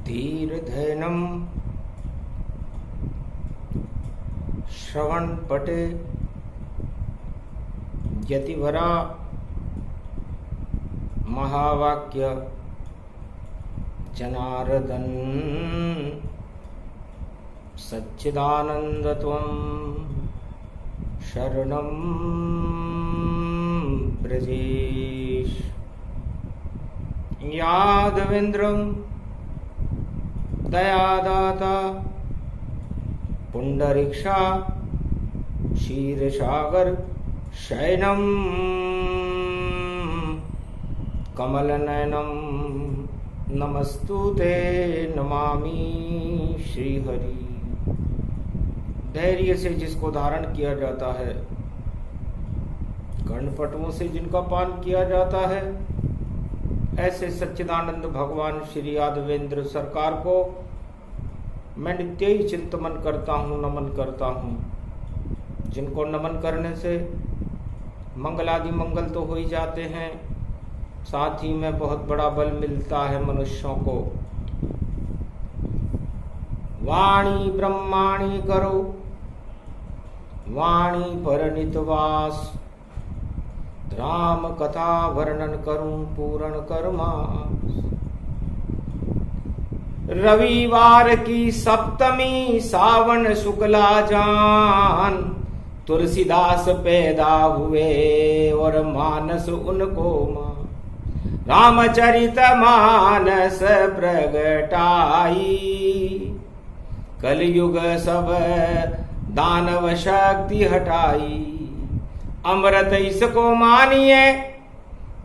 धीरधैनम श्रवणपटे यतिवरा महावाक्य जनार्दन सच्चिदानंदत्वं शरणं ब्रजेश। यादवेन्द्रं दयादाता पुंडरीक्षा क्षीरसागर शयनं कमलनयनं नमस्तुते नमामि श्रीहरि। धैर्य से जिसको धारण किया जाता है, कर्णपटुओं से जिनका पान किया जाता है, ऐसे सच्चिदानंद भगवान श्री यादवेंद्र सरकार को मैं नित्य ही चिंतन करता हूँ, नमन करता हूँ। जिनको नमन करने से मंगलादि मंगल तो हो ही जाते हैं, साथ ही में बहुत बड़ा बल मिलता है मनुष्यों को। वाणी ब्रह्माणी करो वाणी पर नितवास, राम कथा वर्णन करूं पूर्ण कर्मास। रविवार की सप्तमी सावन शुक्ला जान, तुलसीदास पैदा हुए और मानस उनको मान। रामचरित मानस प्रगटाई, कलयुग सब दानव शक्ति हटाई। अमृत इसको मानिए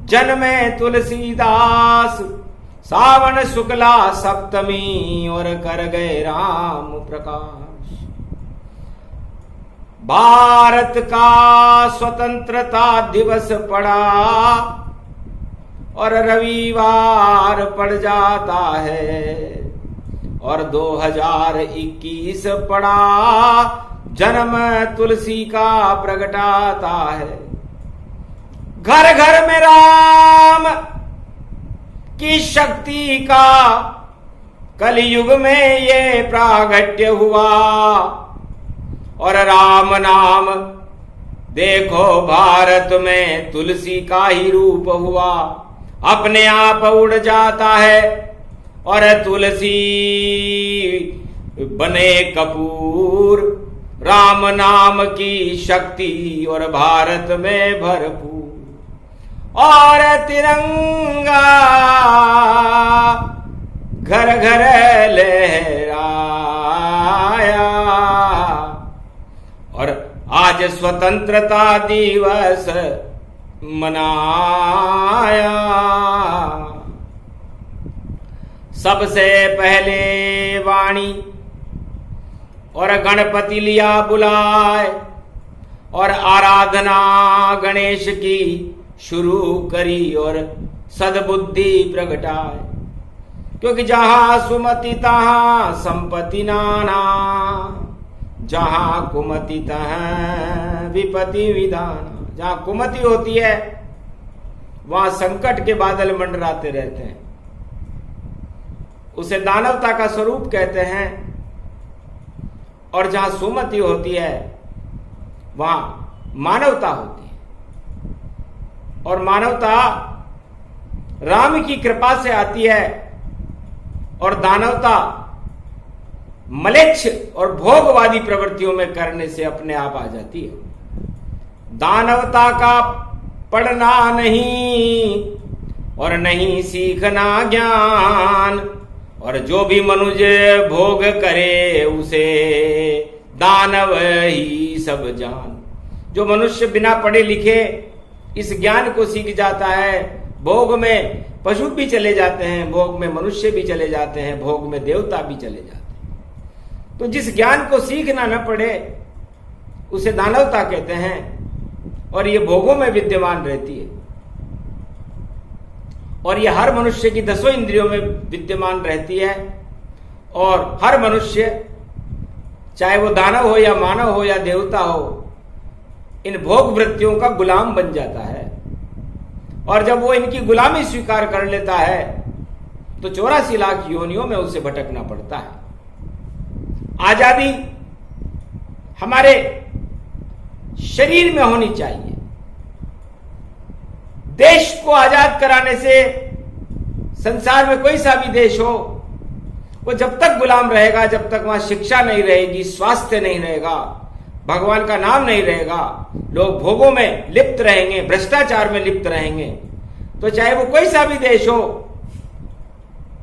जन्मे तुलसीदास, सावन शुक्ला सप्तमी और कर गए राम प्रकाश। भारत का स्वतंत्रता दिवस पड़ा और रविवार पड़ जाता है, और 2021 पड़ा जन्म तुलसी का प्रगटाता है। घर घर में राम की शक्ति का कलयुग में ये प्रागट्य हुआ, और राम नाम देखो भारत में तुलसी का ही रूप हुआ। अपने आप उड़ जाता है और तुलसी बने कपूर। राम नाम की शक्ति और भारत में भरपूर, और तिरंगा घर घर लहराया। और आज स्वतंत्रता दिवस मनाया। सबसे पहले वाणी और गणपति लिया बुलाए, और आराधना गणेश की शुरू करी और सद्बुद्धि प्रगटाए। क्योंकि जहां सुमति तहां संपत्ति नाना, जहां कुमति तहां विपत्ति विधान। जहां कुमति होती है वहां संकट के बादल मंडराते रहते हैं, उसे दानवता का स्वरूप कहते हैं। और जहां सुमति होती है वहां मानवता होती है, और मानवता राम की कृपा से आती है, और दानवता मलेच्छ और भोगवादी प्रवृत्तियों में करने से अपने आप आ जाती है। दानवता का पढ़ना नहीं और नहीं सीखना ज्ञान, और जो भी मनुष्य भोग करे उसे दानव ही सब जान। जो मनुष्य बिना पढ़े लिखे इस ज्ञान को सीख जाता है, भोग में पशु भी चले जाते हैं, भोग में मनुष्य भी चले जाते हैं, भोग में देवता भी चले जाते हैं। तो जिस ज्ञान को सीखना न पड़े उसे दानवता कहते हैं, और ये भोगों में विद्यमान रहती है। और ये हर मनुष्य की 10 इंद्रियों में विद्यमान रहती है, और हर मनुष्य चाहे वो दानव हो या मानव हो या देवता हो, इन भोग वृत्तियों का गुलाम बन जाता है। और जब वो इनकी गुलामी स्वीकार कर लेता है तो 84 लाख योनियों में उसे भटकना पड़ता है। आजादी हमारे शरीर में होनी चाहिए। देश को आजाद कराने से संसार में कोई सा भी देश हो, वो जब तक गुलाम रहेगा, जब तक वहां शिक्षा नहीं रहेगी, स्वास्थ्य नहीं रहेगा, भगवान का नाम नहीं रहेगा, लोग भोगों में लिप्त रहेंगे, भ्रष्टाचार में लिप्त रहेंगे, तो चाहे वो कोई सा भी देश हो,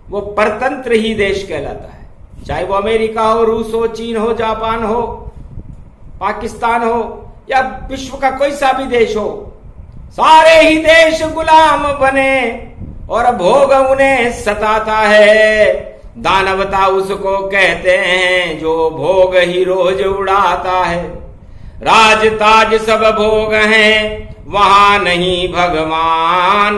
वो परतंत्र ही देश कहलाता है। चाहे वो अमेरिका हो, रूस हो, चीन हो, जापान हो, पाकिस्तान हो, या विश्व का कोई सा भी देश हो, सारे ही देश गुलाम बने और भोग उन्हें सताता है। दानवता उसको कहते हैं जो भोग ही रोज उड़ाता है। राज ताज सब भोग हैं, वहां नहीं भगवान।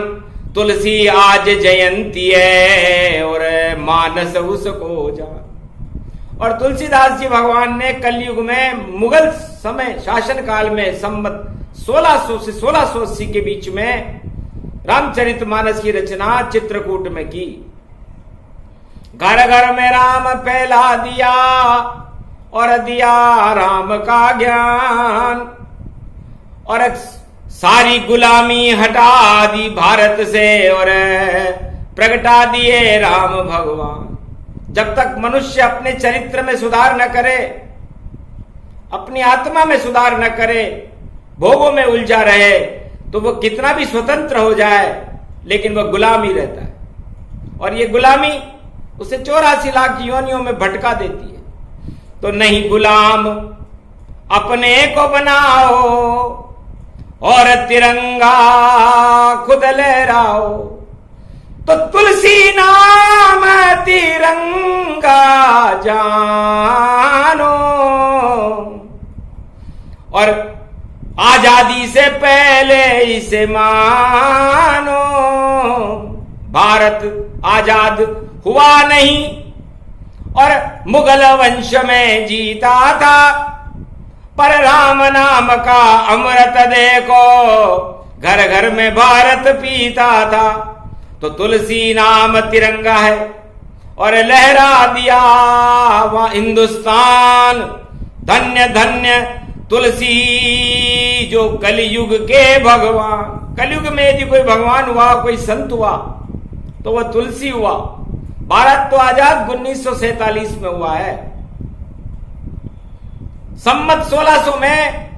तुलसी आज जयंती है और मानस उसको जान। और तुलसीदास जी भगवान ने कलयुग में मुगल समय शासन काल में संवत 1600 से 1680 के बीच में रामचरितमानस की रचना चित्रकूट में की। घर घर में राम फैला दिया और दिया राम का ज्ञान, और सारी गुलामी हटा दी भारत से और प्रगटा दिए राम भगवान। जब तक मनुष्य अपने चरित्र में सुधार न करे, अपनी आत्मा में सुधार न करे, भोगों में उलझा रहे, तो वो कितना भी स्वतंत्र हो जाए लेकिन वह गुलाम ही रहता है। और ये गुलामी उसे 84 लाख योनियों में भटका देती है। तो नहीं गुलाम अपने को बनाओ और तिरंगा खुद लहराओ। तो तुलसी नाम तिरंगा जानो और आजादी से पहले इसे मानो। भारत आजाद हुआ नहीं और मुगल वंश में जीता था, पर राम नाम का अमृत देखो घर घर में भारत पीता था। तो तुलसी नाम तिरंगा है और लहरा दिया वह हिंदुस्तान। धन्य धन्य तुलसी जो कलयुग के भगवान। कलयुग में यदि कोई भगवान हुआ, कोई संत हुआ, तो वह तुलसी हुआ। भारत तो आजाद 1947 में हुआ है। संवत 1600 में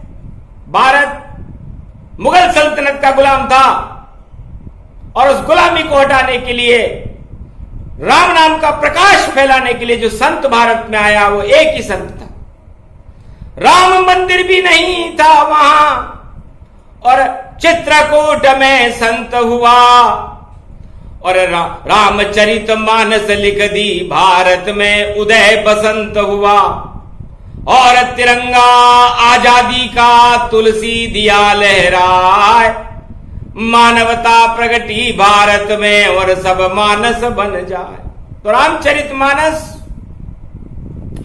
भारत मुगल सल्तनत का गुलाम था और उस गुलामी को हटाने के लिए, राम नाम का प्रकाश फैलाने के लिए जो संत भारत में आया वो एक ही संत था। राम मंदिर भी नहीं था वहां और चित्रकूट में संत हुआ और रामचरित मानस लिख दी। भारत में उदय बसंत हुआ और तिरंगा आजादी का तुलसी दिया लहराए। मानवता प्रगति भारत में और सब मानस बन जाए। तो रामचरित मानस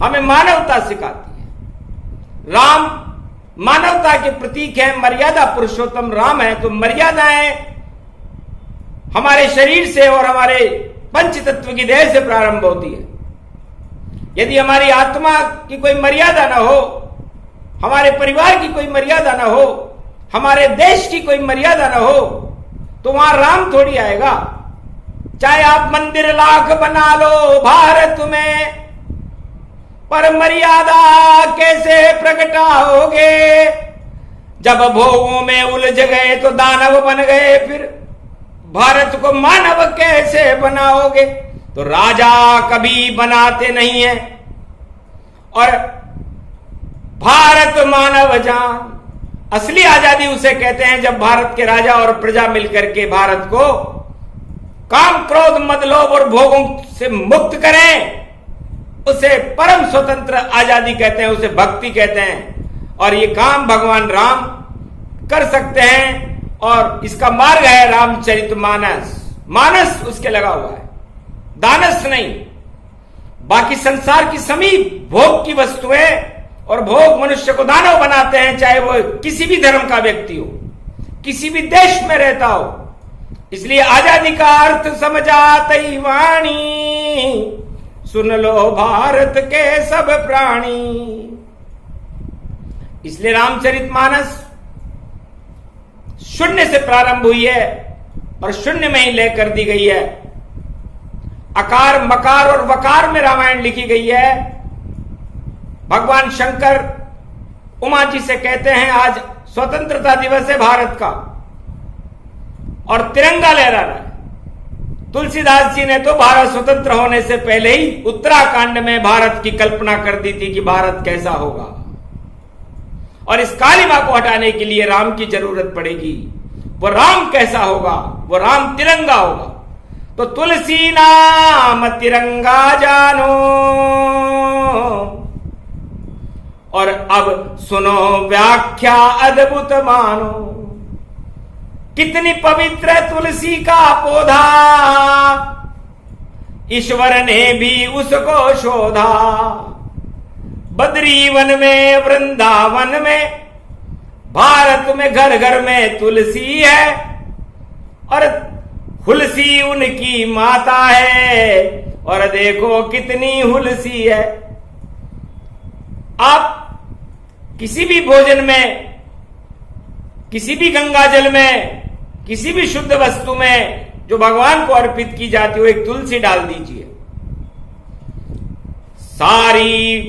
हमें मानवता सिखाती है। राम मानवता के प्रतीक है, मर्यादा पुरुषोत्तम राम है। तो मर्यादाएं हमारे शरीर से और हमारे पंच तत्व की देह से प्रारंभ होती है। यदि हमारी आत्मा की कोई मर्यादा ना हो, हमारे परिवार की कोई मर्यादा ना हो, हमारे देश की कोई मर्यादा ना हो, तो वहां राम थोड़ी आएगा। चाहे आप मंदिर लाख बना लो भारत में, पर मर्यादा कैसे प्रगटाओगे? जब भोगों में उलझ गए तो दानव बन गए, फिर भारत को मानव कैसे बनाओगे? तो राजा कभी बनाते नहीं है और भारत मानव जान। असली आजादी उसे कहते हैं जब भारत के राजा और प्रजा मिलकर के भारत को काम, क्रोध, मद, लोभ और भोगों से मुक्त करें। उसे परम स्वतंत्र आजादी कहते हैं, उसे भक्ति कहते हैं। और ये काम भगवान राम कर सकते हैं और इसका मार्ग है रामचरितमानस। मानस उसके लगा हुआ है, दानस नहीं। बाकी संसार की सभी भोग की वस्तुएं और भोग मनुष्य को दानव बनाते हैं, चाहे वो किसी भी धर्म का व्यक्ति हो, किसी भी देश में रहता हो। इसलिए आजादी का अर्थ समझाती वाणी, सुन लो भारत के सब प्राणी। इसलिए रामचरितमानस शून्य से प्रारंभ हुई है और शून्य में ही लेकर दी गई है। अकार मकार और वकार में रामायण लिखी गई है। भगवान शंकर उमा जी से कहते हैं आज स्वतंत्रता दिवस है भारत का और तिरंगा लहरा रहा है। तुलसीदास जी ने तो भारत स्वतंत्र होने से पहले ही उत्तराखंड में भारत की कल्पना कर दी थी कि भारत कैसा होगा, और इस कालिमा को हटाने के लिए राम की जरूरत पड़ेगी। वो राम कैसा होगा? वो राम तिरंगा होगा। तो तुलसी नाम तिरंगा जानो, और अब सुनो व्याख्या अद्भुत मानो। कितनी पवित्र तुलसी का पौधा, ईश्वर ने भी उसको शोधा। बद्री वन में वृंदावन में भारत में घर घर में तुलसी है, और हुलसी उनकी माता है, और देखो कितनी हुलसी है। आप किसी भी भोजन में, किसी भी गंगा जल में, किसी भी शुद्ध वस्तु में जो भगवान को अर्पित की जाती हो, एक तुलसी डाल दीजिए। सारी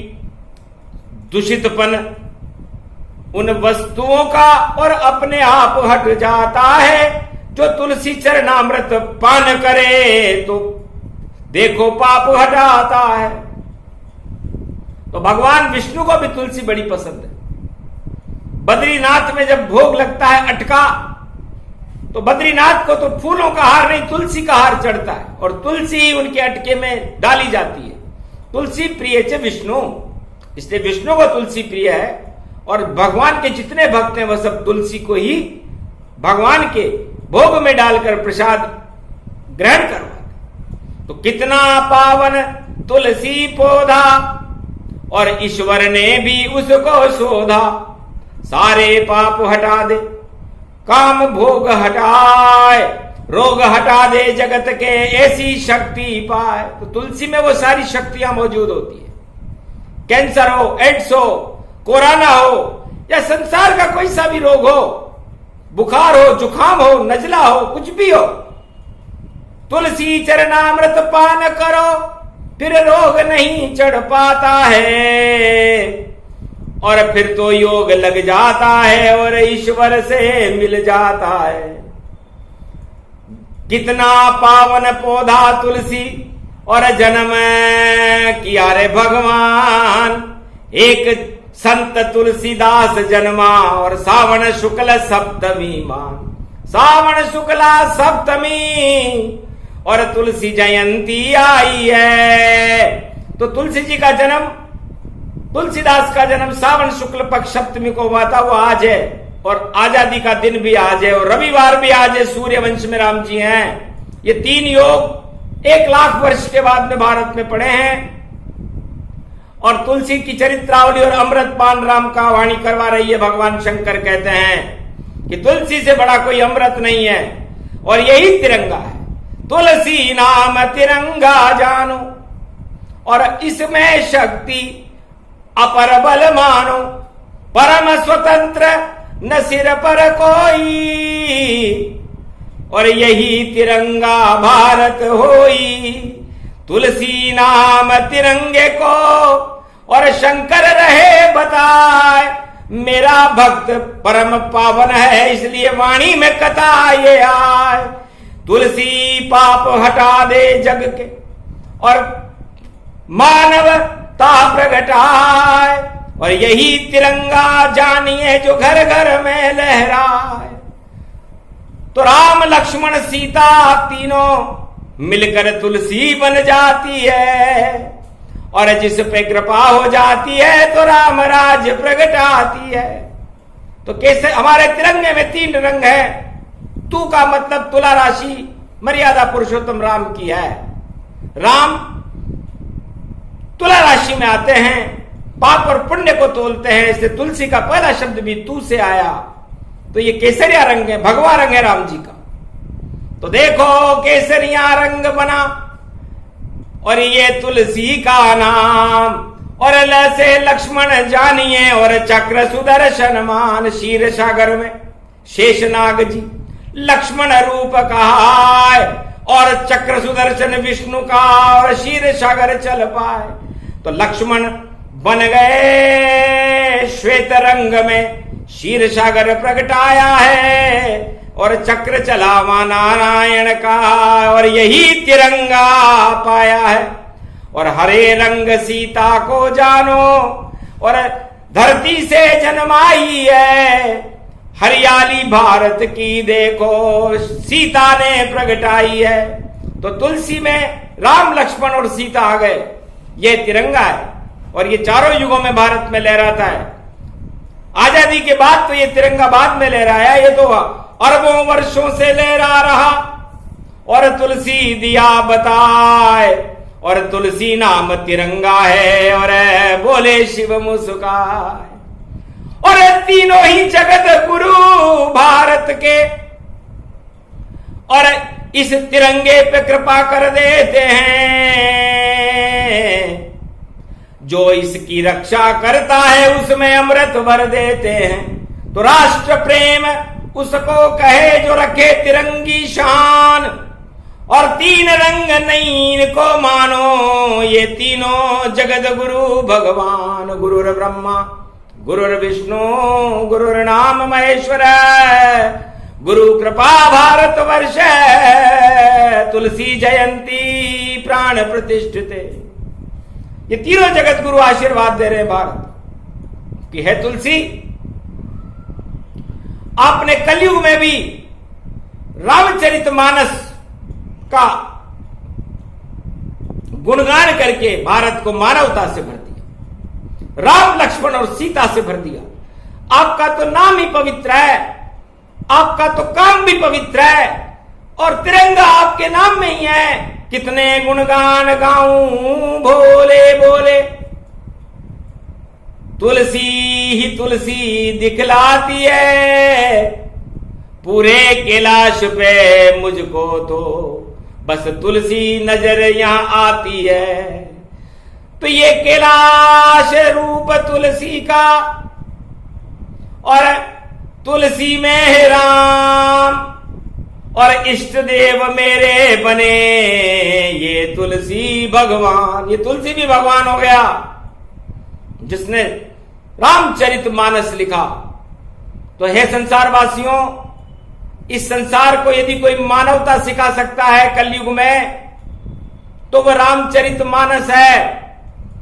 दूषितपन उन वस्तुओं का और अपने आप हट जाता है। जो तुलसी चरणामृत पान करे तो देखो पाप हटाता है। तो भगवान विष्णु को भी तुलसी बड़ी पसंद है। बद्रीनाथ में जब भोग लगता है अटका, तो बद्रीनाथ को तो फूलों का हार नहीं तुलसी का हार चढ़ता है, और तुलसी उनके अटके में डाली जाती है। तुलसी प्रिय च विष्णु, इसलिए विष्णु को तुलसी प्रिय है, और भगवान के जितने भक्त हैं वह सब तुलसी को ही भगवान के भोग में डालकर प्रसाद ग्रहण करवाते। तो कितना पावन तुलसी पौधा, और ईश्वर ने भी उसको शोधा। सारे पाप हटा दे, काम भोग हटाए, रोग हटा दे जगत के, ऐसी शक्ति पाए। तो तुलसी में वो सारी शक्तियां मौजूद होती है। कैंसर हो, एड्स हो, कोरोना हो, या संसार का कोई सा भी रोग हो, बुखार हो, जुखाम हो, नजला हो, कुछ भी हो, तुलसी चरणामृत पान करो, फिर रोग नहीं चढ़ पाता है, और फिर तो योग लग जाता है और ईश्वर से मिल जाता है। कितना पावन पौधा तुलसी, और जन्म किया रे भगवान। एक संत तुलसीदास जन्मा, और सावन शुक्ल सप्तमी मान। सावन शुक्ला सप्तमी और तुलसी जयंती आई है। तो तुलसी जी का जन्म, तुलसीदास का जन्म सावन शुक्ल पक्ष सप्तमी को हुआ था, वो आज है, और आजादी का दिन भी आज है, और रविवार भी आज है। सूर्य वंश में राम जी हैं। ये तीन योग 1 लाख वर्ष के बाद में भारत में पड़े हैं, और तुलसी की चरित्रावली और अमृतपान राम का वाणी करवा रही है। भगवान शंकर कहते हैं कि तुलसी से बड़ा कोई अमृत नहीं है, और यही तिरंगा है। तुलसी नाम तिरंगा जानो, और इसमें शक्ति अपर बल मानो। परम स्वतंत्र न सिर पर कोई, और यही तिरंगा भारत होई। तुलसी नाम तिरंगे को, और शंकर रहे बताए। मेरा भक्त परम पावन है, इसलिए वाणी में कथा ये आए। तुलसी पाप हटा दे जग के, और मानवता प्रगटाए, और यही तिरंगा जानिए जो घर घर में लहराए। तो राम लक्ष्मण सीता तीनों मिलकर तुलसी बन जाती है, और जिस पे कृपा हो जाती है तो राम राज प्रगटाती है। तो कैसे हमारे तिरंगे में 3 रंग है। तू का मतलब तुला राशि, मर्यादा पुरुषोत्तम राम की है। राम तुला राशि में आते हैं, पाप और पुण्य को तोलते हैं, इसलिए तुलसी का पहला शब्द भी तू से आया। तो ये केसरिया रंग है, भगवा रंग है राम जी का। तो देखो केसरिया रंग बना और ये तुलसी का नाम, और ल से लक्ष्मण जानिए और चक्र सुदर्शन मान। क्षीर सागर में शेषनाग जी लक्ष्मण रूप कहा और चक्र सुदर्शन विष्णु का, और क्षीर सागर चल पाए। तो लक्ष्मण बन गए श्वेत रंग में, क्षीर सागर प्रगटाया है, और चक्र चला मां नारायण का, और यही तिरंगा पाया है। और हरे रंग सीता को जानो, और धरती से जन्माई है, हरियाली भारत की देखो सीता ने प्रगटाई है। तो तुलसी में राम लक्ष्मण और सीता आ गए, ये तिरंगा है, और ये चारों युगों में भारत में लहराता है। आजादी के बाद तो ये तिरंगा बाद में लहराया, ये तो अरबों वर्षों से लहरा रहा। और तुलसी दिया बताए, और तुलसी नाम तिरंगा है, और बोले शिव मुस्काए। और तीनों ही जगत गुरु भारत के, और इस तिरंगे पे कृपा कर देते हैं। जो इसकी रक्षा करता है उसमें अमृत भर देते हैं। तो राष्ट्र प्रेम उसको कहे जो रखे तिरंगी शान, और तीन रंग नहीं इनको मानो, ये तीनों जगत गुरु भगवान। गुरुर ब्रह्मा गुरुर विष्णु गुरुर्नाम महेश्वर, गुरु कृपा भारत वर्ष, तुलसी जयंती प्राण प्रतिष्ठिते। ये तीनों जगत गुरु आशीर्वाद दे रहे हैं भारत की है तुलसी। आपने कलयुग में भी रामचरितमानस का गुणगान करके भारत को मानवता से भर दिया, राम लक्ष्मण और सीता से भर दिया। आपका तो नाम ही पवित्र है, आपका तो काम भी पवित्र है, और तिरंगा आपके नाम में ही है। कितने गुणगान गाऊं भोले बोले, तुलसी ही तुलसी दिखलाती है, पूरे कैलाश पे मुझको तो बस तुलसी नजर यहां आती है। तो ये कैलाश रूप तुलसी का, और तुलसी में है राम, और इष्ट देव मेरे बने ये तुलसी भगवान। ये तुलसी भी भगवान हो गया जिसने रामचरितमानस लिखा। तो हे संसार वासियों, इस संसार को यदि कोई मानवता सिखा सकता है कलयुग में, तो वह रामचरितमानस है,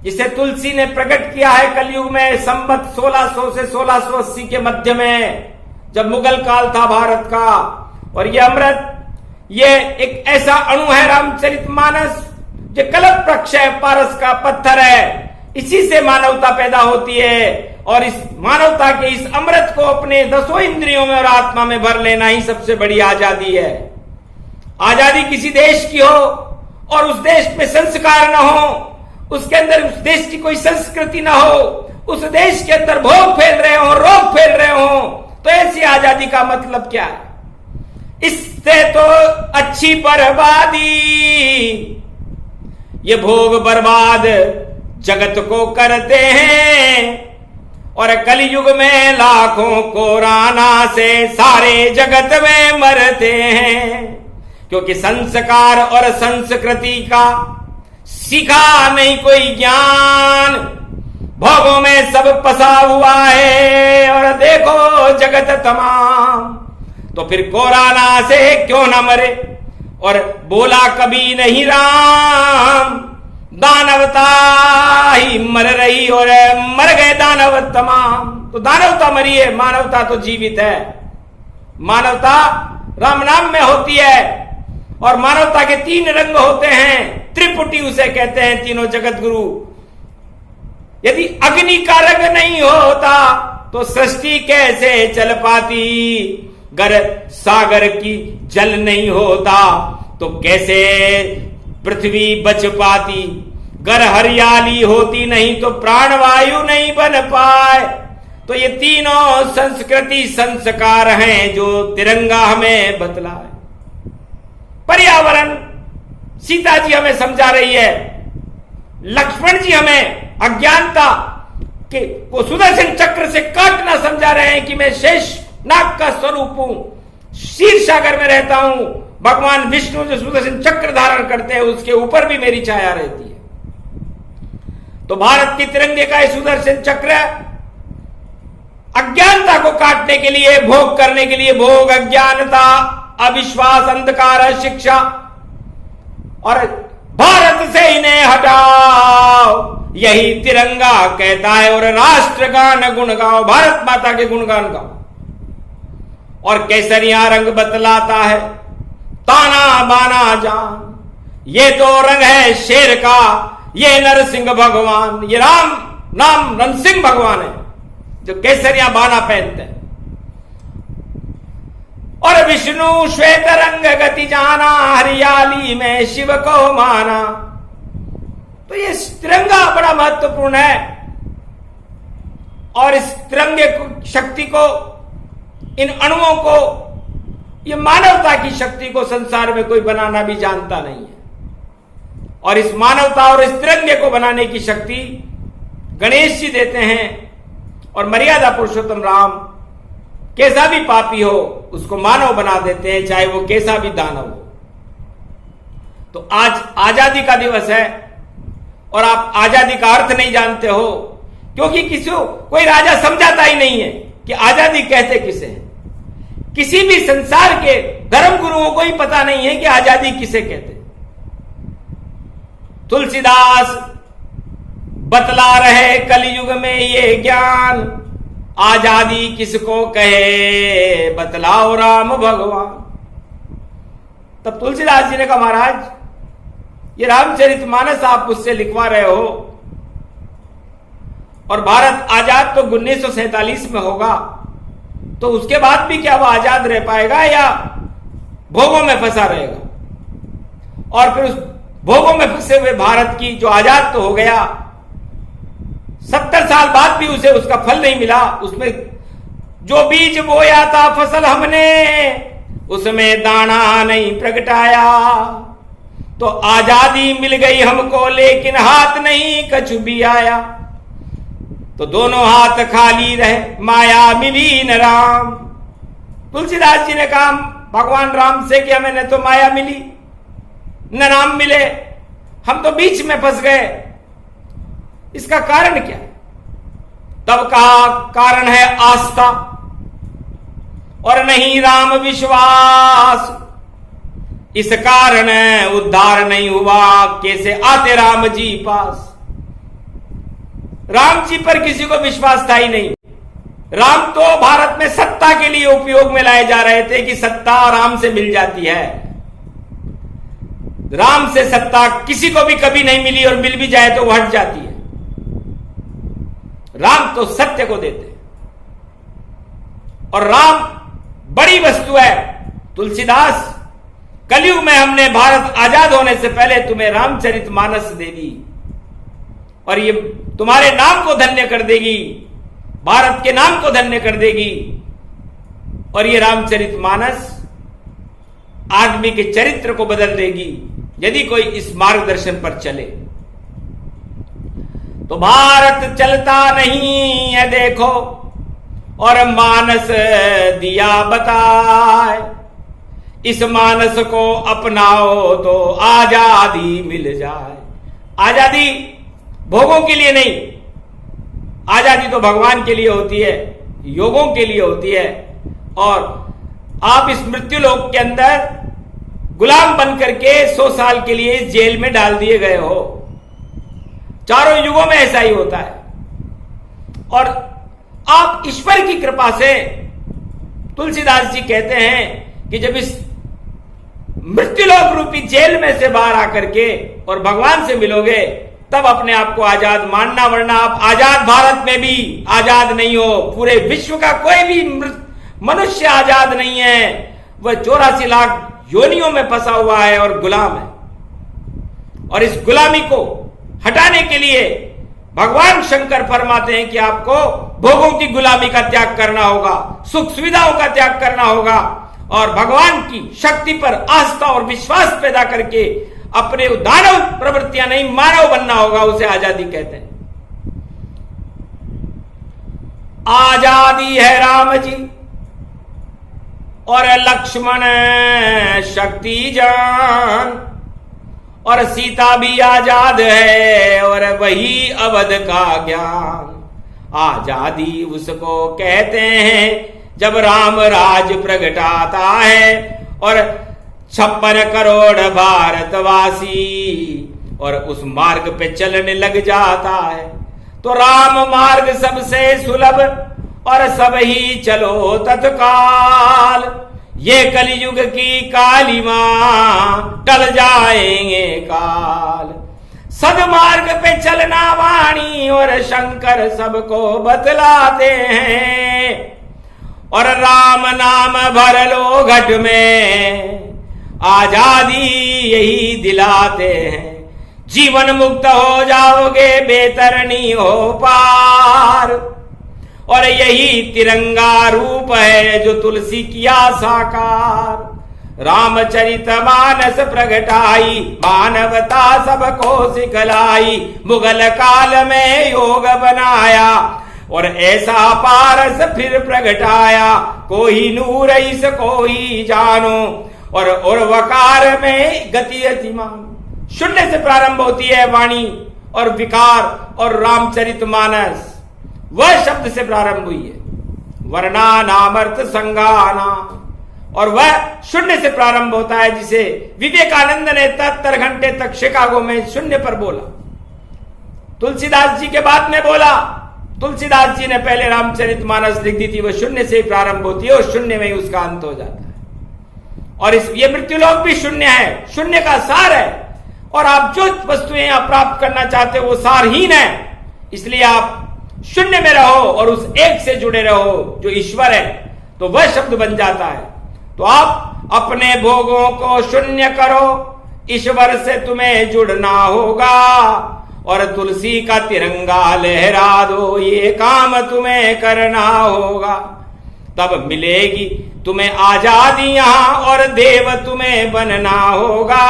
जिसे तुलसी ने प्रकट किया है कलयुग में संवत 1600 से 1680 के मध्य में, जब मुगल काल था भारत का। और ये अमृत, ये एक ऐसा अणु है रामचरितमानस, जो कल्प वृक्ष है, पारस का पत्थर है। इसी से मानवता पैदा होती है, और इस मानवता के इस अमृत को अपने 10 इंद्रियों में और आत्मा में भर लेना ही सबसे बड़ी आजादी है। आजादी किसी देश की हो और उस देश में संस्कार न हो, उसके अंदर उस देश की कोई संस्कृति न हो, उस देश के अंदर भोग फैल रहे हो, रोग फैल रहे हो, तो ऐसी आजादी का मतलब क्या है? इससे तो अच्छी बर्बादी, ये भोग बर्बाद जगत को करते हैं। और कलयुग में लाखों कोरोना से सारे जगत में मरते हैं, क्योंकि संस्कार और संस्कृति का सीखा नहीं कोई ज्ञान। भोगों में सब फंसा हुआ है, और देखो जगत तमाम। तो फिर कोरोना से क्यों न मरे? और बोला कभी नहीं राम, दानवता ही मर रही और मर गए दानव तमाम। तो दानवता मरी है, मानवता तो जीवित है। मानवता राम नाम में होती है, और मानवता के 3 रंग होते हैं, त्रिपुटी उसे कहते हैं, तीनों जगत गुरु। यदि अग्नि का रंग नहीं होता तो सृष्टि कैसे चल पाती? गर सागर की जल नहीं होता तो कैसे पृथ्वी बच पाती? गर हरियाली होती नहीं तो प्राणवायु नहीं बन पाए। तो ये तीनों संस्कृति संस्कार हैं जो तिरंगा हमें बतलाए। पर्यावरण सीता जी हमें समझा रही है, लक्ष्मण जी हमें अज्ञानता के को सुदर्शन चक्र से काटना समझा रहे हैं कि मैं शेष नाग का स्वरूप हूं, क्षीर सागर में रहता हूं। भगवान विष्णु जो सुदर्शन चक्र धारण करते हैं उसके ऊपर भी मेरी छाया रहती है। तो भारत के तिरंगे का यह सुदर्शन चक्र अज्ञानता को काटने के लिए, भोग करने के लिए, भोग, अज्ञानता, अविश्वास, अंधकार, शिक्षा, और भारत से इन्हें हटाओ, यही तिरंगा कहता है। और राष्ट्रगान गुण गाओ, भारत माता के गुणगान गाओ। और केसरिया रंग बतलाता है, ताना बाना जान, ये तो रंग है शेर का, ये नरसिंह भगवान, ये राम नाम नरसिंह भगवान है जो केसरिया बाना पहनते हैं। और विष्णु श्वेत रंग गति जाना, हरियाली में शिव को माना। तो ये तिरंगा बड़ा महत्वपूर्ण है। और इस तिरंगे शक्ति को, इन अणुओं को, ये मानवता की शक्ति को संसार में कोई बनाना भी जानता नहीं है। और इस मानवता और इस तिरंगे को बनाने की शक्ति गणेश जी देते हैं। और मर्यादा पुरुषोत्तम राम कैसा भी पापी हो उसको मानव बना देते हैं, चाहे वो कैसा भी दानव हो। तो आज आजादी का दिवस है और आप आजादी का अर्थ नहीं जानते हो, क्योंकि किसी को कोई राजा समझाता ही नहीं है कि आजादी कहते किसे है। किसी भी संसार के धर्म गुरुओं को ही पता नहीं है कि आजादी किसे कहते। तुलसीदास बतला रहे कलयुग में ये ज्ञान, आजादी किसको कहे बतलाओ राम भगवान। तब तुलसीदास जी ने कहा, महाराज ये रामचरितमानस आप मुझसे लिखवा रहे हो और भारत आजाद तो 1947 में होगा, तो उसके बाद भी क्या वो आजाद रह पाएगा या भोगों में फंसा रहेगा? और फिर उस भोगों में फंसे हुए भारत की जो आजाद तो हो गया, 70 साल बाद भी उसे उसका फल नहीं मिला। उसमें जो बीज बोया था फसल हमने, उसमें दाना नहीं प्रगटाया। तो आजादी मिल गई हमको लेकिन हाथ नहीं कछु भी आया। तो दोनों हाथ खाली रहे, माया मिली न राम। तुलसीदास जी ने कहा भगवान राम से कि हमें न तो माया मिली न राम मिले, हम तो बीच में फंस गए। इसका कारण क्या? तब कहा कारण है आस्था और नहीं राम विश्वास। इस कारण उद्धार नहीं हुआ, कैसे आते राम जी पास। राम जी पर किसी को विश्वास था ही नहीं। राम तो भारत में सत्ता के लिए उपयोग में लाए जा रहे थे कि सत्ता राम से मिल जाती है। राम से सत्ता किसी को भी कभी नहीं मिली और मिल भी जाए तो वो हट जाती है। राम तो सत्य को देते हैं और राम बड़ी वस्तु है। तुलसीदास, कलयुग में हमने भारत आजाद होने से पहले तुम्हें रामचरितमानस दे दी और ये तुम्हारे नाम को धन्य कर देगी, भारत के नाम को धन्य कर देगी। और ये रामचरितमानस आदमी के चरित्र को बदल देगी यदि कोई इस मार्गदर्शन पर चले। तो भारत चलता नहीं है देखो और मानस दिया बताए, इस मानस को अपनाओ तो आजादी मिल जाए। आजादी भोगों के लिए नहीं, आजादी तो भगवान के लिए होती है, योगों के लिए होती है। और आप इस मृत्यु लोक के अंदर गुलाम बन करके 100 साल के लिए इस जेल में डाल दिए गए हो। चारों युगों में ऐसा ही होता है। और आप ईश्वर की कृपा से, तुलसीदास जी कहते हैं कि जब इस मृत्युलोक रूपी जेल में से बाहर आकर के और भगवान से मिलोगे तब अपने आप को आजाद मानना, वरना आप आजाद भारत में भी आजाद नहीं हो। पूरे विश्व का कोई भी मनुष्य आजाद नहीं है, वह 84 लाख योनियों में फंसा हुआ है और गुलाम है। और इस गुलामी को हटाने के लिए भगवान शंकर फरमाते हैं कि आपको भोगों की गुलामी का त्याग करना होगा, सुख सुविधाओं का त्याग करना होगा और भगवान की शक्ति पर आस्था और विश्वास पैदा करके अपने दानव प्रवृत्तियां नहीं मानव बनना होगा, उसे आजादी कहते हैं। आजादी है राम जी और लक्ष्मण शक्ति जान, और सीता भी आजाद है और वही अवध का ज्ञान। आजादी उसको कहते हैं जब राम राज प्रगटाता है और 56 करोड़ भारतवासी और उस मार्ग पे चलने लग जाता है। तो राम मार्ग सबसे सुलभ और सब ही चलो तत्काल, ये कलयुग की काली मां टल जाएंगे काल। सदमार्ग पे चलना वाणी और शंकर सबको बतलाते हैं, और राम नाम भर लो घट में आजादी यही दिलाते हैं। जीवन मुक्त हो जाओगे बेतरनी हो पार, और यही तिरंगा रूप है जो तुलसी किया साकार। रामचरितमानस प्रगटाई मानवता सबको सिखलाई, मुगल काल में योग बनाया और ऐसा पारस फिर प्रगटाया। कोई नूर इस कोई जानो और वकार में गति अतिमान। शून्य से प्रारंभ होती है वाणी और विकार, और रामचरितमानस वह शब्द से प्रारंभ हुई है। वर्णा नामर्थ संगाना, और वह शून्य से प्रारंभ होता है जिसे विवेकानंद ने 73 घंटे तक शिकागो में शून्य पर बोला। तुलसीदास जी के बाद में बोला। तुलसीदास जी ने पहले रामचरितमानस लिख दी थी, वह शून्य से प्रारंभ होती है और शून्य में ही उसका अंत हो जाता है। और ये मृत्युलोक भी शून्य है, शून्य का सार है। और आप जो वस्तुएं आप प्राप्त करना चाहते हो वो सारहीन है, इसलिए आप शून्य में रहो और उस एक से जुड़े रहो जो ईश्वर है, तो वह शब्द बन जाता है। तो आप अपने भोगों को शून्य करो, ईश्वर से तुम्हें जुड़ना होगा, और तुलसी का तिरंगा लहरा दो, ये काम तुम्हें करना होगा। तब मिलेगी तुम्हें आजादी यहां और देव तुम्हें बनना होगा,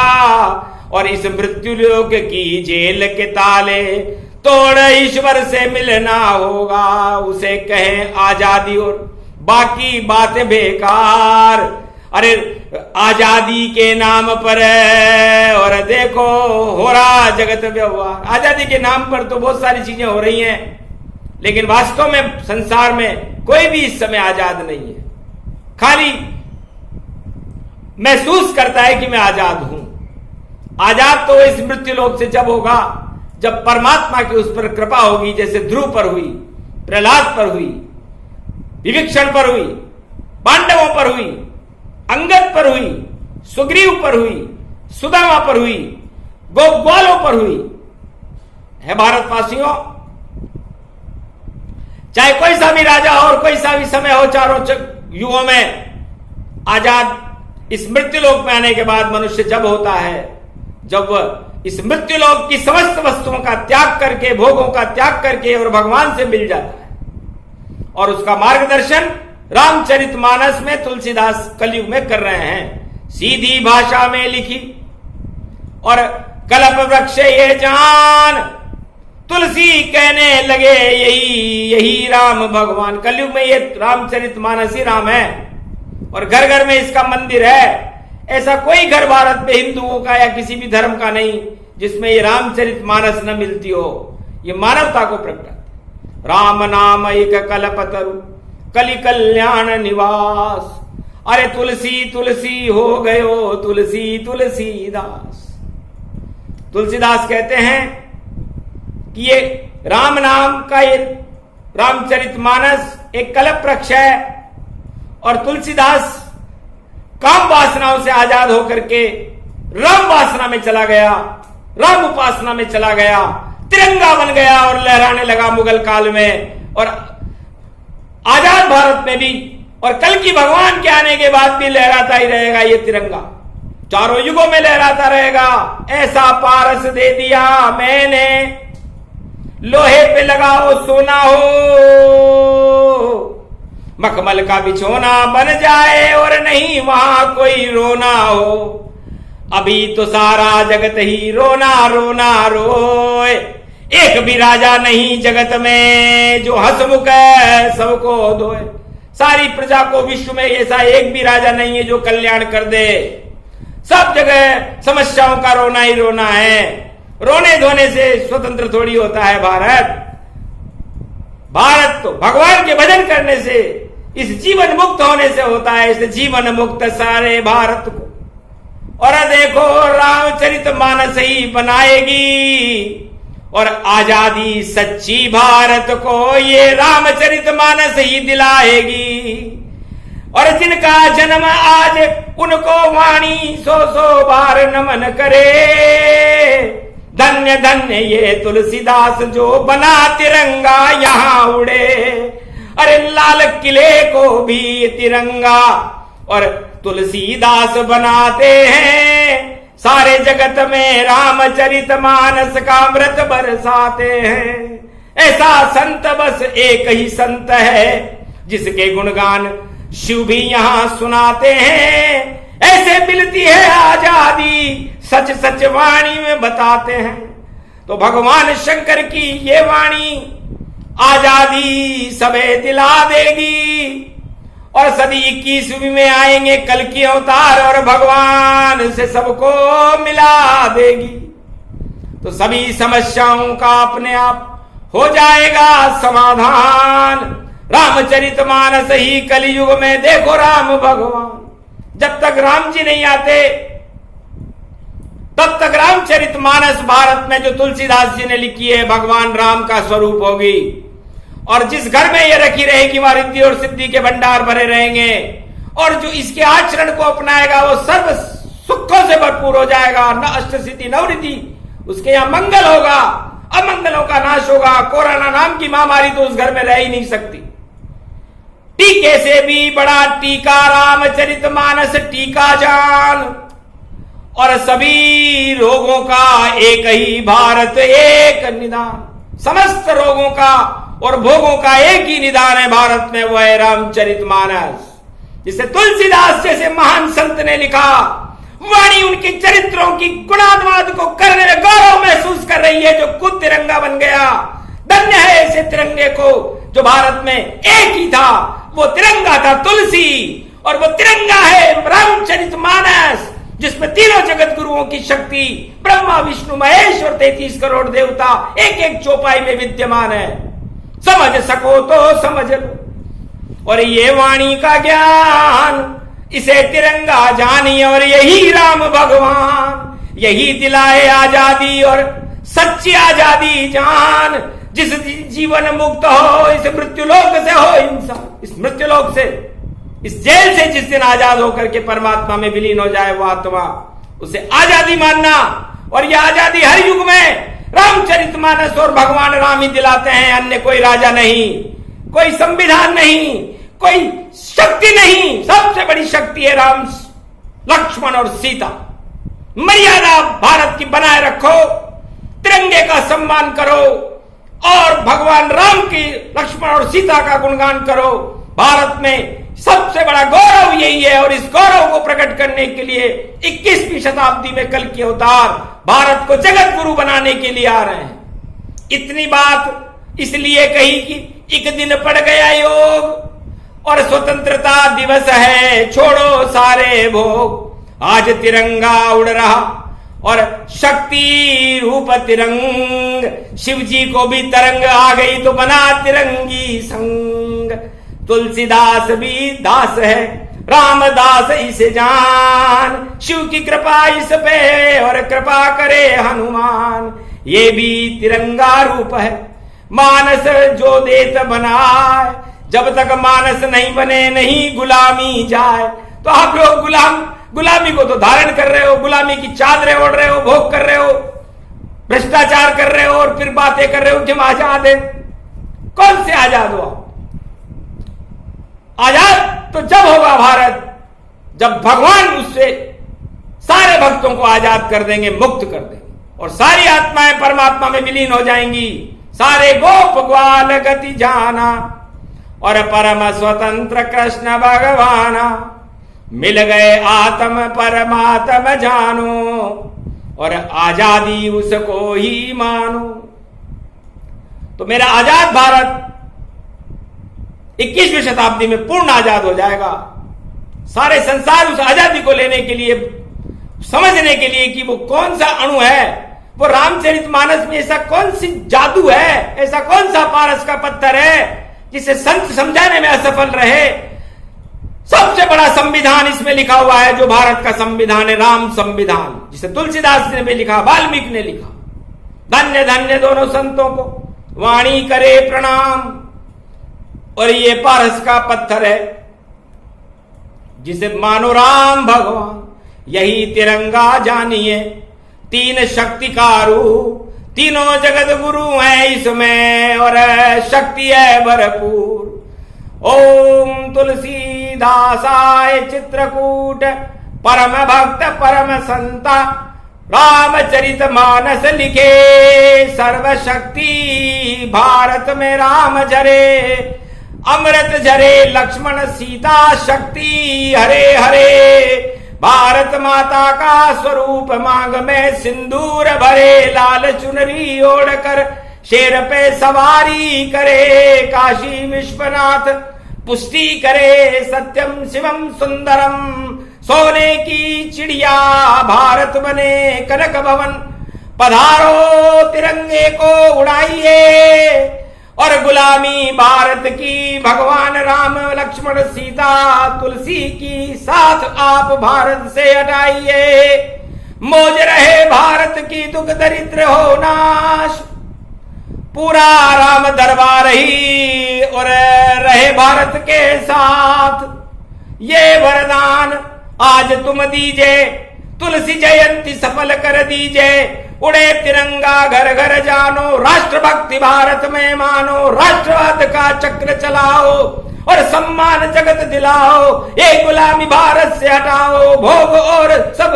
और इस मृत्युलोक की जेल के ताले तोड़ ईश्वर से मिलना होगा। उसे कहें आजादी और बाकी बातें बेकार। अरे आजादी के नाम पर और देखो हो रहा जगत व्यवहार। आजादी के नाम पर तो बहुत सारी चीजें हो रही हैं, लेकिन वास्तव में संसार में कोई भी इस समय आजाद नहीं है। खाली महसूस करता है कि मैं आजाद हूं। आजाद तो इस मृत्युलोक से जब होगा जब परमात्मा की उस पर कृपा होगी, जैसे ध्रुव पर हुई, प्रहलाद पर हुई, विभीषण पर हुई, पांडवों पर हुई, अंगद पर हुई, सुग्रीव पर हुई, सुदामा पर हुई, ग्वालों पर हुई है। भारतवासियों, चाहे कोई सा भी राजा हो और कोई सा भी समय हो, चारों युगों में आजाद इस मृत्युलोक में आने के बाद मनुष्य जब होता है, जब वह इस मृत्युलोक की समस्त वस्तुओं का त्याग करके, भोगों का त्याग करके और भगवान से मिल जाता है। और उसका मार्गदर्शन रामचरितमानस में तुलसीदास कलयुग में कर रहे हैं, सीधी भाषा में लिखी। और कल्प वृक्ष ये जान, तुलसी कहने लगे यही राम भगवान। कलयुग में ये रामचरितमानस ही राम है, और घर घर में इसका मंदिर है। ऐसा कोई घर भारत में हिंदुओं का या किसी भी धर्म का नहीं जिसमें ये रामचरितमानस न मिलती हो। ये मानवता को प्रकट। राम नाम एक कल्पतरु कलि कल्याण निवास, अरे तुलसी तुलसी हो गयो तुलसी तुलसीदास। तुलसीदास कहते हैं कि ये राम नाम का ये रामचरितमानस एक कल्प वृक्ष है, और तुलसीदास काम वासनाओं से आजाद होकर के राम वासना में चला गया, राम उपासना में चला गया, तिरंगा बन गया और लहराने लगा मुगल काल में, और आजाद भारत में भी, और कल की भगवान के आने के बाद भी लहराता ही रहेगा ये तिरंगा, चारों युगों में लहराता रहेगा। ऐसा पारस दे दिया मैंने, लोहे पे लगाओ सोना हो, मखमल का बिछोना बन जाए और नहीं वहां कोई रोना हो। अभी तो सारा जगत ही रोना रोना रोए, एक भी राजा नहीं जगत में जो हंसमुख है सबको धोए। सारी प्रजा को विश्व में ऐसा एक भी राजा नहीं है जो कल्याण कर दे। सब जगह समस्याओं का रोना ही रोना है। रोने धोने से स्वतंत्र थोड़ी होता है भारत। भारत तो भगवान के भजन करने से, इस जीवन मुक्त होने से होता है। इस जीवन मुक्त सारे भारत को। और देखो रामचरितमानस ही बनाएगी और आजादी सच्ची भारत को ये रामचरितमानस ही दिलाएगी। और जिनका जन्म आज उनको वाणी सौ सौ बार नमन करे। धन्य धन्य ये तुलसीदास जो बना तिरंगा यहाँ उड़े। अरे लाल किले को भी तिरंगा और तुलसीदास बनाते हैं। सारे जगत में रामचरितमानस का अमृत बरसाते हैं। ऐसा संत बस एक ही संत है जिसके गुणगान शिव भी यहां सुनाते हैं। ऐसे मिलती है आजादी सच सच वाणी में बताते हैं। तो भगवान शंकर की ये वाणी आजादी सबे दिला देगी। और सदी 21वीं में आएंगे कल की अवतार और भगवान से सबको मिला देगी। तो सभी समस्याओं का अपने आप हो जाएगा समाधान। रामचरितमानस ही कलयुग में देखो राम भगवान। जब तक राम जी नहीं आते तब तक रामचरितमानस भारत में जो तुलसीदास जी ने लिखी है भगवान राम का स्वरूप होगी। और जिस घर में ये रखी रहेगी वहां रिद्धि और सिद्धि के भंडार भरे रहेंगे। और जो इसके आचरण को अपनाएगा वो सर्व सुखों से भरपूर हो जाएगा। न अष्टसिद्धि नवरिद्धि, उसके यहां मंगल होगा, अमंगलों का नाश होगा। कोरोना नाम की महामारी तो उस घर में रह ही नहीं सकती। टीके से भी बड़ा टीका रामचरितमानस टीका जान। और सभी रोगों का एक ही भारत एक निदान। समस्त रोगों का और भोगों का एक ही निदान है भारत में, वो है रामचरितमानस। जिसे तुलसीदास जैसे महान संत ने लिखा। वाणी उनके चरित्रों की गुणानुवाद को करने में गौरव महसूस कर रही है, जो खुद तिरंगा बन गया। धन्य है ऐसे तिरंगे को जो भारत में एक ही था। वो तिरंगा था तुलसी और वो तिरंगा है रामचरितमानस, जिसमें तीनों जगत गुरुओं की शक्ति ब्रह्मा विष्णु महेश और 33 करोड़ देवता एक एक चौपाई में विद्यमान है। समझ सको तो समझ लो। और ये वाणी का ज्ञान इसे तिरंगा जानिए। और यही राम भगवान यही दिलाए आजादी और सच्ची आजादी जान। जिस जीवन मुक्त हो, इस मृत्युलोक से हो इंसान, इस मृत्युलोक से, इस जेल से जिस दिन आजाद होकर के परमात्मा में विलीन हो जाए वो आत्मा, उसे आजादी मानना। और यह आजादी हर युग में रामचरितमानस और भगवान राम ही दिलाते हैं। अन्य कोई राजा नहीं, कोई संविधान नहीं, कोई शक्ति नहीं। सबसे बड़ी शक्ति है राम, लक्ष्मण और सीता। मर्यादा भारत की बनाए रखो, तिरंगे का सम्मान करो और भगवान राम की, लक्ष्मण और सीता का गुणगान करो। भारत में सबसे बड़ा गौरव यही है। और इस गौरव को प्रकट करने के लिए 21वीं शताब्दी में कल के अवतार भारत को जगत गुरु बनाने के लिए आ रहे हैं। इतनी बात इसलिए कही कि एक दिन पड़ गया योग और स्वतंत्रता दिवस है, छोड़ो सारे भोग। आज तिरंगा उड़ रहा और शक्ति रूप तिरंग। शिव जी को भी तरंग आ गई तो बना तिरंगी संग। तुलसीदास भी दास है, रामदास इसे जान। शिव की कृपा इस पे और कृपा करे हनुमान। ये भी तिरंगा रूप है, मानस जो देत बनाए। जब तक मानस नहीं बने नहीं गुलामी जाए। तो आप लोग गुलामी को तो धारण कर रहे हो, गुलामी की चादरें ओढ़ रहे हो, भोग कर रहे हो, भ्रष्टाचार कर रहे हो और फिर बातें कर रहे हो कि हम आजाद है। कौन से आजाद हो? आजाद तो जब होगा भारत जब भगवान उससे सारे भक्तों को आजाद कर देंगे, मुक्त कर देंगे और सारी आत्माएं परमात्मा में विलीन हो जाएंगी। सारे गोप ग्वाल गति जाना और परम स्वतंत्र कृष्ण भगवान, मिल गए आत्म परमात्म जानो, और आजादी उसको ही मानो। तो मेरा आजाद भारत 21वीं शताब्दी में पूर्ण आजाद हो जाएगा। सारे संसार उस आजादी को लेने के लिए, समझने के लिए कि वो कौन सा अणु है, वो रामचरितमानस में ऐसा कौन सी जादू है, ऐसा कौन सा पारस का पत्थर है जिसे संत समझाने में असफल रहे। सबसे बड़ा संविधान इसमें लिखा हुआ है, जो भारत का संविधान है, राम संविधान, जिसे तुलसीदास ने भी लिखा, वाल्मीकि ने लिखा। धन्य धन्य दोनों संतों को, वाणी करे प्रणाम। और ये पारस का पत्थर है जिसे मानो राम भगवान, यही तिरंगा जानिए, तीन शक्ति का रूप, तीनों जगत गुरु हैं इसमें, और शक्ति है भरपूर। ओम तुलसीदासाय चित्रकूट, परम भक्त परम संता, रामचरित मानस लिखे, सर्वशक्ति भारत में राम झरे, अमृत झरे लक्ष्मण सीता शक्ति हरे हरे। भारत माता का स्वरूप मांग में सिंदूर भरे, लाल चुनरी ओढ़कर शेर पे सवारी करे, काशी विश्वनाथ पुष्टि करे, सत्यम शिवम सुंदरम, सोने की चिड़िया भारत बने कनक भवन, पधारो तिरंगे को उड़ाइए, और गुलामी भारत की भगवान राम लक्ष्मण सीता तुलसी की साथ आप भारत से हटाइए। मौज रहे भारत की, दुख दरिद्र हो नाश, पूरा राम दरबार ही और रहे भारत के साथ। ये वरदान आज तुम दीजिए, तुलसी जयंती सफल कर दीजिए, उड़े तिरंगा घर घर जानो, राष्ट्रभक्ति भारत में मानो, राष्ट्रवाद का चक्र चलाओ और सम्मान जगत दिलाओ, ये गुलामी भारत से हटाओ, भोग और सब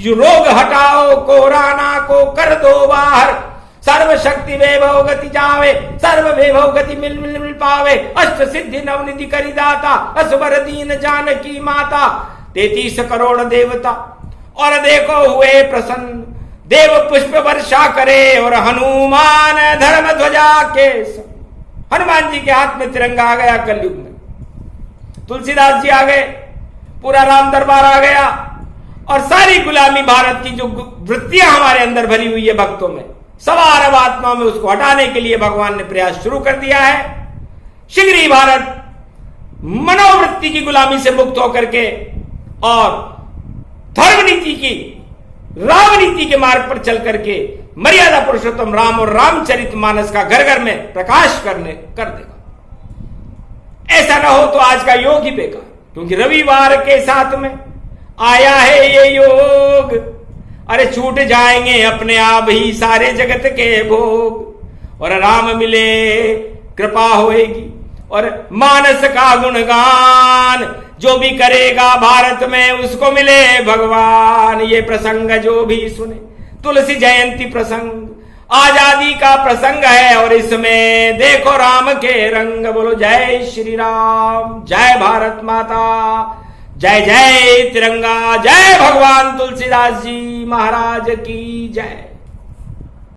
रोग हटाओ, कोरोना को कर दो बाहर, सर्व शक्ति वैभव गति जावे, सर्व वैभव गति मिल मिल मिल पावे, अष्ट सिद्धि नवनिधि करी दाता, असवर दीन जानकी माता, 33 करोड़ देवता और देखो हुए प्रसन्न, देव पुष्प वर्षा करे और हनुमान धर्म ध्वजा के हनुमान जी के हाथ में तिरंगा आ गया कलयुग में, तुलसीदास जी आ गए, पूरा राम दरबार आ गया, और सारी गुलामी भारत की जो वृत्तियां हमारे अंदर भरी हुई है भक्तों में, सवार आत्माओं में, उसको हटाने के लिए भगवान ने प्रयास शुरू कर दिया है। शीघ्र ही भारत मनोवृत्ति की गुलामी से मुक्त होकर के और धर्म नीति की, राम नीति के मार्ग पर चल करके मर्यादा पुरुषोत्तम राम और रामचरितमानस का घर घर में प्रकाश कर देगा। ऐसा ना हो तो आज का योग ही बेकार, क्योंकि रविवार के साथ में आया है ये योग। अरे छूट जाएंगे अपने आप ही सारे जगत के भोग, और राम मिले कृपा होएगी, और मानस का गुणगान जो भी करेगा भारत में उसको मिले भगवान। ये प्रसंग जो भी सुने, तुलसी जयंती प्रसंग आजादी का प्रसंग है, और इसमें देखो राम के रंग। बोलो जय श्री राम, जय भारत माता, जय जय तिरंगा, जय भगवान तुलसीदास जी महाराज की जय।